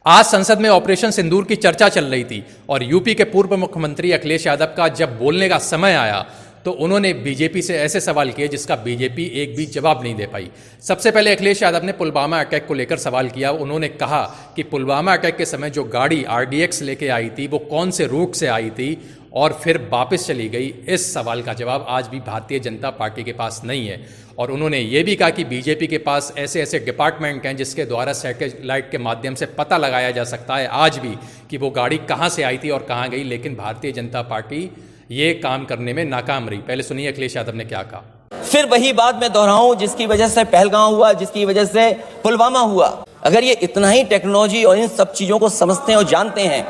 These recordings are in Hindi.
आज संसद में ऑपरेशन सिंदूर की चर्चा चल रही थी और यूपी के पूर्व मुख्यमंत्री अखिलेश यादव का जब बोलने का समय आया तो उन्होंने बीजेपी से ऐसे सवाल किए जिसका बीजेपी एक भी जवाब नहीं दे पाई। सबसे पहले अखिलेश यादव ने पुलवामा अटैक को लेकर सवाल किया। उन्होंने कहा कि पुलवामा अटैक के समय जो गाड़ी आरडीएक्स लेके आई थी वो कौन से रूट से आई थी और फिर वापस चली गई। इस सवाल का जवाब आज भी भारतीय जनता पार्टी के पास नहीं है। और उन्होंने ये भी कहा कि बीजेपी के पास ऐसे ऐसे डिपार्टमेंट हैं जिसके द्वारा सैटेलाइट के माध्यम से पता लगाया जा सकता है आज भी कि वो गाड़ी कहाँ से आई थी और कहाँ गई, लेकिन भारतीय जनता पार्टी ये काम करने में नाकाम रही। पहले सुनिए अखिलेश यादव ने क्या कहा। फिर वही बात मैं दोहराऊं जिसकी वजह से पहलगांव हुआ, जिसकी वजह से पुलवामा हुआ। अगर ये इतना ही टेक्नोलॉजी और इन सब चीजों को समझते हैं और जानते हैं,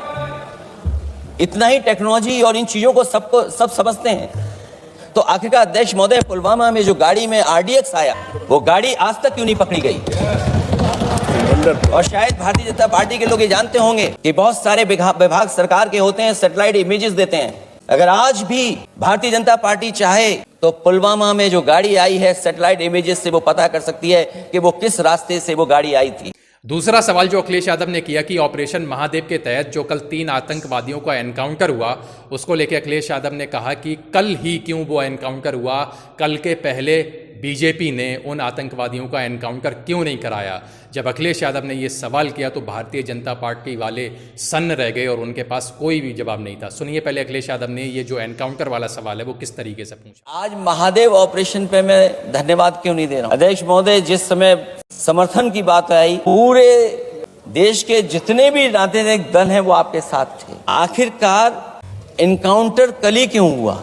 इतना ही टेक्नोलॉजी और इन चीजों को सब समझते हैं, तो आखिरकार अध्यक्ष महोदय पुलवामा में जो गाड़ी में आरडीएक्स आया वो गाड़ी आज तक क्यों नहीं पकड़ी गई? और शायद भारतीय जनता पार्टी के लोग ये जानते होंगे कि बहुत सारे विभाग सरकार के होते हैं, सैटेलाइट इमेजेस देते हैं। अगर आज भी भारतीय जनता पार्टी चाहे तो पुलवामा में जो गाड़ी आई है सैटेलाइट इमेजेस से वो पता कर सकती है कि वो किस रास्ते से वो गाड़ी आई थी। दूसरा सवाल जो अखिलेश यादव ने किया कि ऑपरेशन महादेव के तहत जो कल 3 आतंकवादियों का एनकाउंटर हुआ उसको लेकर अखिलेश यादव ने कहा कि कल ही क्यों वो एनकाउंटर हुआ, कल के पहले बीजेपी ने उन आतंकवादियों का एनकाउंटर क्यों नहीं कराया। जब अखिलेश यादव ने ये सवाल किया तो भारतीय जनता पार्टी वाले सन्न रह गए और उनके पास कोई भी जवाब नहीं था। सुनिए पहले अखिलेश यादव ने ये जो एनकाउंटर वाला सवाल है वो किस तरीके से पूछा। आज महादेव ऑपरेशन पे मैं धन्यवाद क्यों नहीं दे रहा हूं? अध्यक्ष महोदय, जिस समय समर्थन की बात आई पूरे देश के जितने भी राजनीतिक दल हैं वो आपके साथ थे। आखिरकार एनकाउंटर कल ही क्यों हुआ?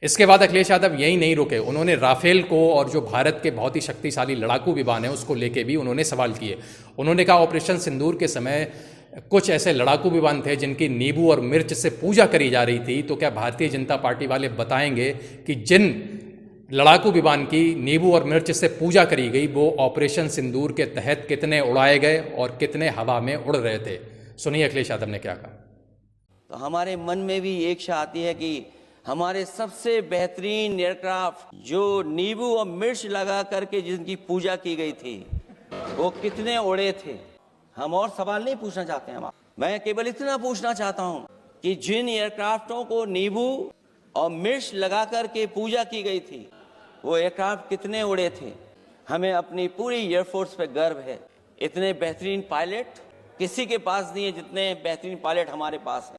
इसके बाद अखिलेश यादव यही नहीं रुके, उन्होंने राफेल को और जो भारत के बहुत ही शक्तिशाली लड़ाकू विमान है उसको लेके भी उन्होंने सवाल किए। उन्होंने कहा ऑपरेशन सिंदूर के समय कुछ ऐसे लड़ाकू विमान थे जिनकी नींबू और मिर्च से पूजा करी जा रही थी, तो क्या भारतीय जनता पार्टी वाले बताएंगे कि जिन लड़ाकू विमान की नींबू और मिर्च से पूजा करी गई वो ऑपरेशन सिंदूर के तहत कितने उड़ाए गए और कितने हवा में उड़ रहे थे। सुनिए अखिलेश यादव ने क्या कहा। तो हमारे मन में भी एक इच्छा आती है कि हमारे सबसे बेहतरीन एयरक्राफ्ट जो नींबू और मिर्च लगा करके जिनकी पूजा की गई थी वो कितने उड़े थे। हम और सवाल नहीं पूछना चाहते हैं, मैं केवल इतना पूछना चाहता हूं कि जिन एयरक्राफ्टों को नींबू और मिर्च लगा करके पूजा की गई थी वो एयरक्राफ्ट कितने उड़े थे। हमें अपनी पूरी एयरफोर्स पे गर्व है। इतने बेहतरीन पायलट किसी के पास नहीं है जितने बेहतरीन पायलट हमारे पास हैं।